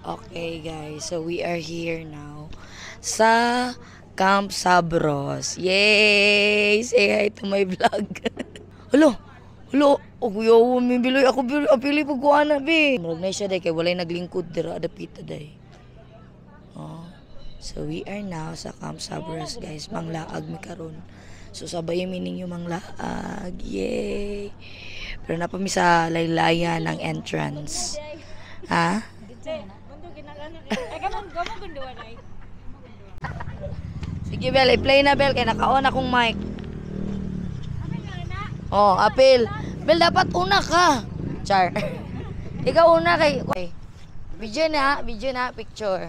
Okay, guys. So, we are here now sa Camp Sabros. Yay! Say hi to my vlog. Hello! Hello! Oh, kuya, may biloy ako apili pagkuhan na, be. Marag na siya, day, kay walay naglingkod dira, adapita, day. Oh. So, we are now sa Camp Sabros, guys. Manglaag mi karon. So, sabay mi ninyo manglaag. Yay! Pero napami sa laylayan ng entrance. Ha? Sige, Bel. I-play na, Bel. Kaya naka-on akong mic. Oh, apil. Bel, dapat una ka. Char. Ikaw una kay... Okay. Video na, picture.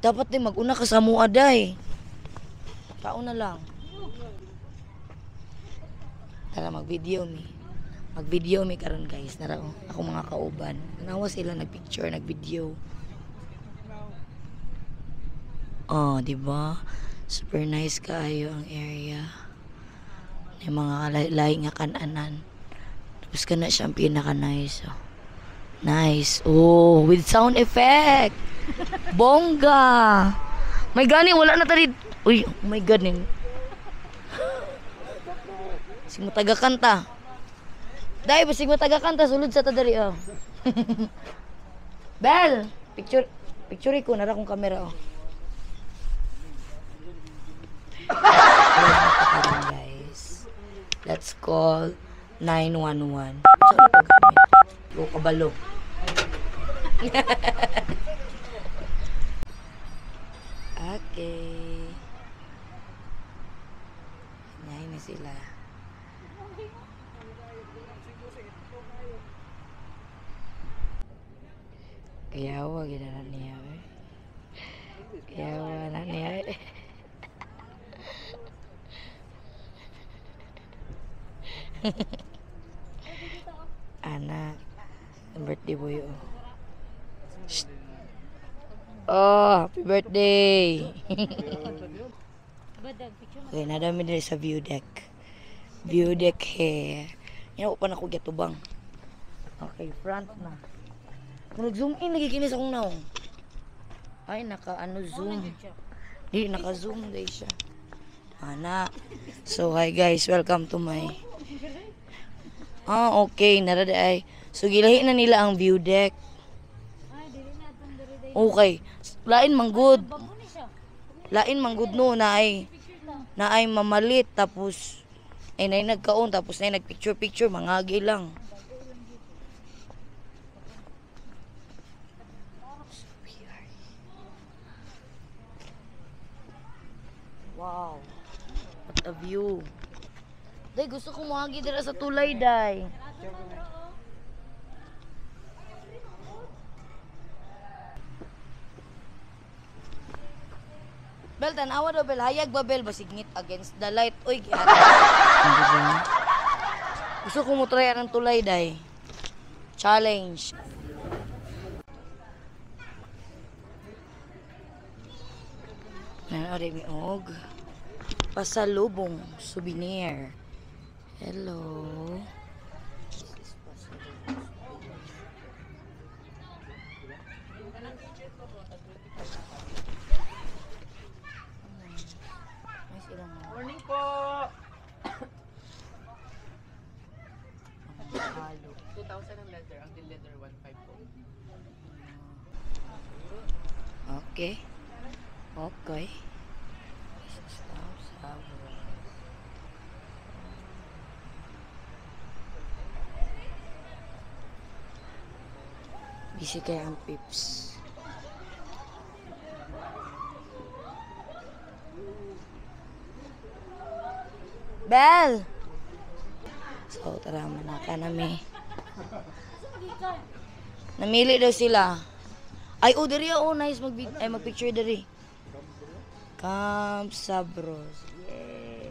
Dapat din mag-una ka sa mua, day. Kauna lang. Tara, mag-video mi. Mag-video mi karon guys. Nara, ako mga kauban. Nawa sila nag-picture, nag-video. Oh, di ba? Super nice kaayo ang area. May mga lahi nga kananan. Tapos ka na siya ang pinaka-nice. Oh. Nice. Oh, with sound effect. Bongga. My gani, wala na tadi. Uy, oh my god. Sing mo taga-kanta. Dahil ba sing mo taga-kanta, sulod sa tadari. Oh. Bel, picture ko, nara kong kamera. Oh. Guys, let's call 911. Saan ito gamit? Go kabalo. Okay. Ngayon na sila. Kaya wag na niya. Kaya wag na niya. Anak, birthday boy. Shh. Oh, happy birthday. Okay, nadami din sa view deck. View deck here. Yan pa na ko gatubang. Okay, front na. Kung nag-zoom in, nagikinis akong naong. Ay, zoom. Di, naka-zoom day siya. Anak. So, hi guys, welcome to my... okay, narada ay. So, gilahi na nila ang view deck. Okay. Lain manggod. Lain manggod no, na ay mamalit. Tapos, ay nagkaon. Tapos na nagpicture-picture, mangagi lang. Wow. What a view. Day, gusto kong mahagi dira sa tulay, day. Bel, tanawa daw, Bel. Hayag ba, Bel? Basigngit against the light. Uy, gihata. Gusto kong mo try ang tulay, day. Challenge. Nanori mi og. Pasalubong souvenir. Hello. Morning po. 2,000 ang leather, ang din leather 1,500 po. Okay. Okay. Busy kaya ang pips. Bel! So, tara, manaka nami. Namili daw sila. Ay, oh, diri, oh, nice. Mag-picture diri. Camp Sabros. Yay!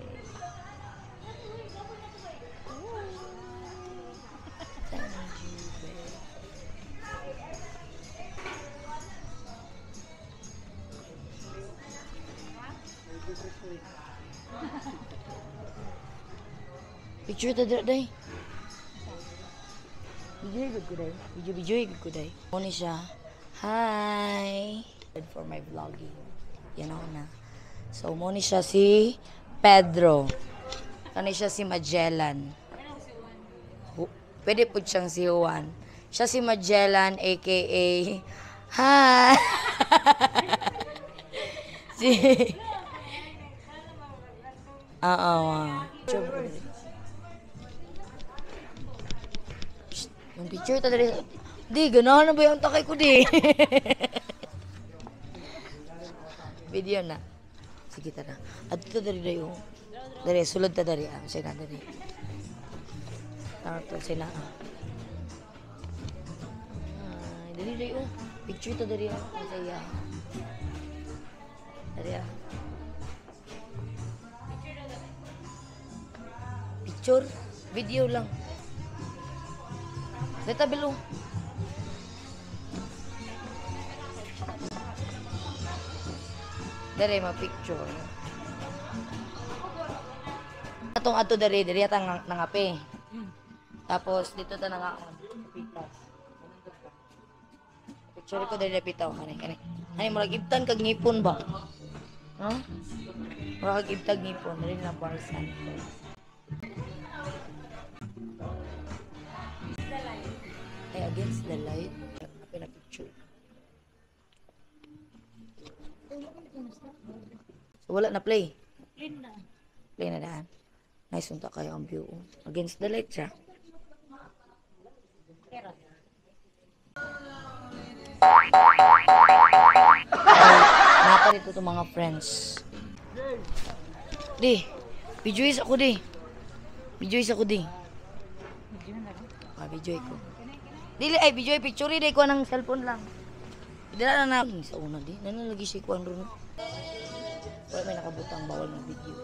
Picture ta day. Video good ko day. Video good ko day. Muna siya. Hi. For my vlogging. Yan ako na. So, muna siya si Pedro. Kani siya si Magellan. Pwede po siyang si Juan. Siya si Magellan, aka... Hi! si... Yung picture ta dali. Di, ganahan na ba yung takay ko di? Video na. Sige ta na. At ito dali dayo. Dali, sulod ta dali. Sige na dali. Tama to sila. Dali dayo. Picture ta dali. Masaya. Dali ah. Picture, video lang. Dito below. Dere ma-picture. Atong ato dere atang nangape. Tapos dito ta nangaon. Pitas. Picture ko dere pitaw kani. Ay murag ibtan kag ngipon ba? Ha? Murag ibtag ngipon dere na parsan. Ay, against the light. Apa na picture? So, wala na play? Play na daan. Nice unta kayo ang view. Against the light siya. Napa dito itong mga friends. Di, videois ako di. Videois ako di. Video ko. Dili ay video picture di ko nang cellphone lang. Dila na sa una di. Nanalagi si kuan ron. Wala may nakabutang bawal ng video.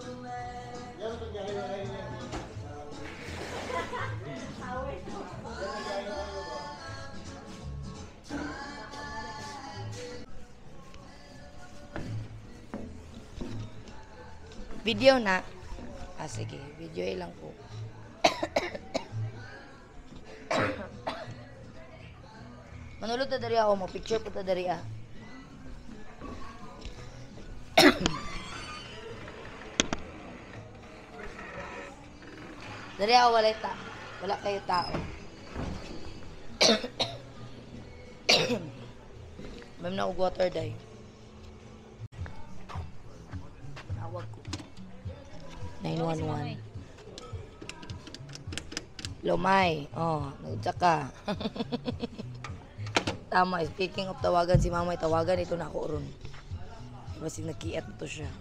Video na. Sige, video lang po. Manulot ta dari ako mo, picture po ta dari ah. Dari ako wala kayo tao. Ma'am na og water day. Tawag ko. 911. Lumay. Oh, nagtsak ka. Tama, speaking of tawagan si mama, tawagan ito na ako ron. Basig nakiat to siya.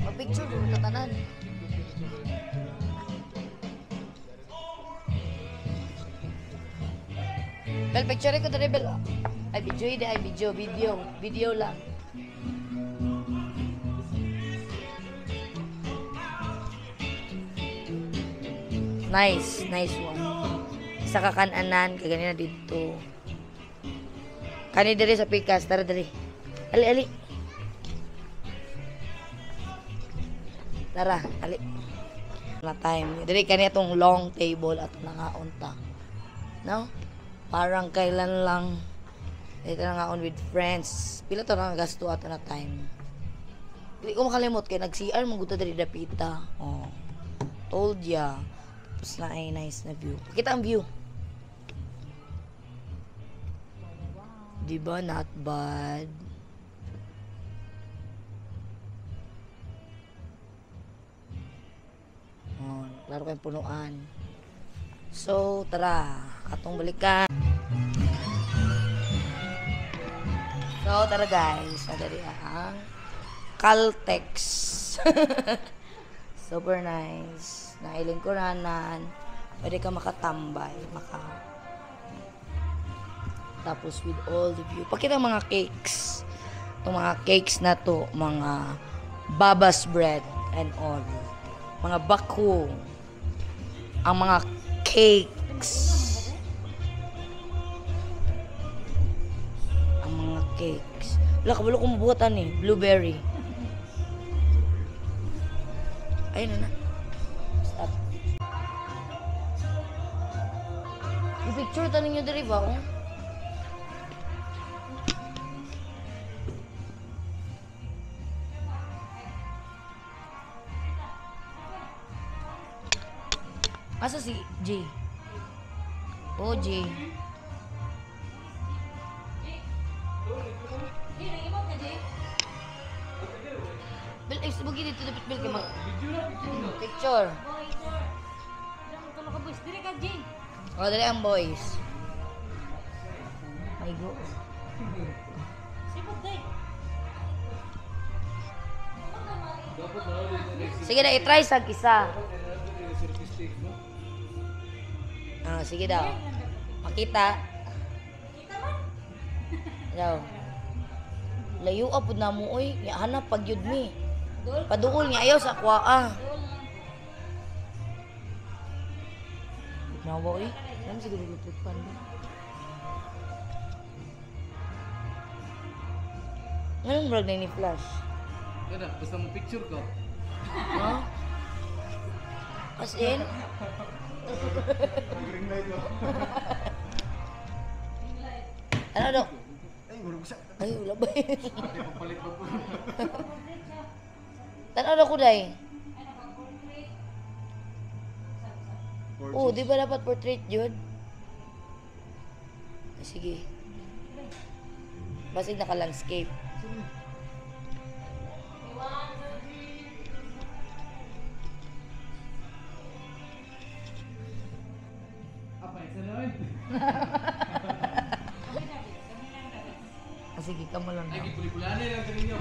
Mag-picture ko sa tanan. Bel, picture ko dali, Bel. Ay, video lang. Nice one. Sa kakananan, kaganina dito. Kani diri sa pikas, tara diri. Ali. Tara, ali. Na time. Diri kani atong long table at nangaon ta. No? Parang kailan lang ito nangaon with friends. Pila to lang gasto ato na time. Hindi ko makalimot kay nag-CR mong gusto diri dapita. Oh. Told ya. Tapos na ay nice na view. Kita ang view. Diba? Not bad. Oh, klaro kayong punuan. So, tara. Katong balikan. So, tara guys. Madali ang Caltex. Super nice. Nailing kuranan. Pwede ka makatambay. Tapos with all the view. Pakita mga cakes. Itong mga cakes na to, mga babas bread and all. Mga bako. Ang mga cakes. Ang mga cakes. Wala, kabalo kong mabuhatan eh. Blueberry. Ayun na. Stop. Picture tanin nyo diri ba? Oh? Asa si J? Oh, J. Bil, ay, sabagi dito dapat bil ka mag... Picture. Oh, dali ang boys. Ay, go. Sige na, i-try sa isa. Ah, sige daw. Makita. Daw. Layo apod na mo, oy. Hanap pag yun mi. Paduol niya ayaw sa kwaa. Nawa, oy. Alam siguro lutupan. Anong brag na ni Flash? Kada, basta mo picture ko. Ha? As in? Ano daw? Ay, wala ba yun? Papalit pa po. Tanaw daw ko, day. Oh, di ba dapat portrait yun? Ah, sige. Basig naka-landscape. Apa yung sanoy? Ah, sige, ka mo lang Ay, daw. gipuli-pulani lang sa ninyo.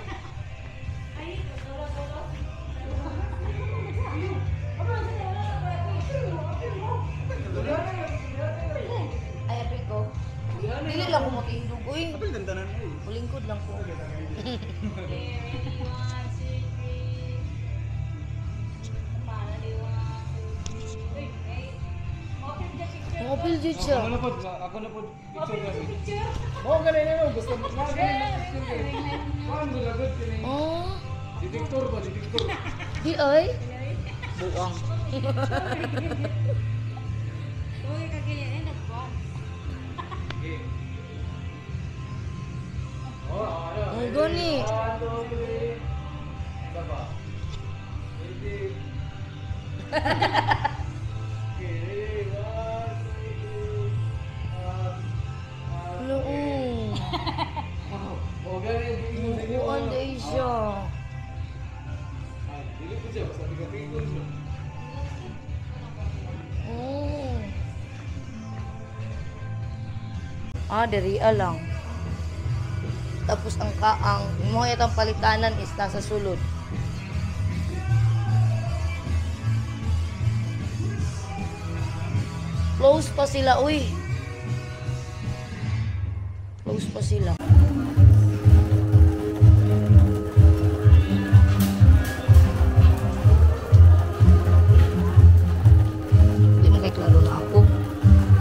Ay, apil ko. Dili lang ko makihidog, uy. Apil dandanan mo eh. Ulingkod lang ko. Mobile dyan siya. Ako na po picture kasi. Mo galing na no, gusto mo na galing na picture kayo. Kuan mo lagod kini. Oh, Detector ba, detector. di ay. Buang. Okay. Oh, ano? Ang gani. Ano ba? Baba. Ready. Okay, ready. 1, 2, 3. Ano, Oh, galing yung sa inyo. buuan day siya. Ay, dili ko siya, basta tiga-picture siya. Oh. Ah, deriya lang. Tapos ang kaang, mo yatang palitanan is nasa sulod. Close pa sila, uy. Close pa sila. Hindi mo kay klaro na ako.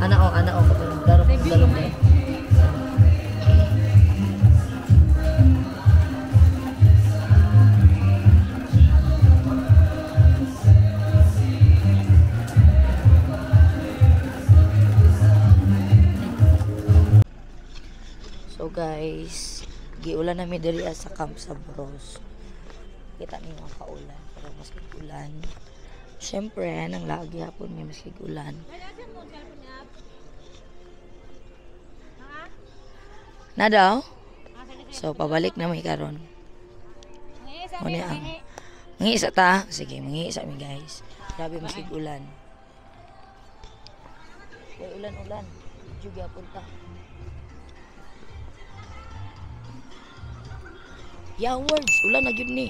Ana o, klaro ko dalong na. So guys, giulan namin diri sa Camp Sabros. Kita niyo ang kaulan, pero mas ulan. Siyempre, nang lagi hapon may mas ulan. Na daw? So, pabalik na may karon. Muna ang mangi isa ta. Sige, mangi isa mi guys. Grabe mas ulan. Kaya ulan-ulan. Juga punta. Yeah, words. Ulan na yun ni.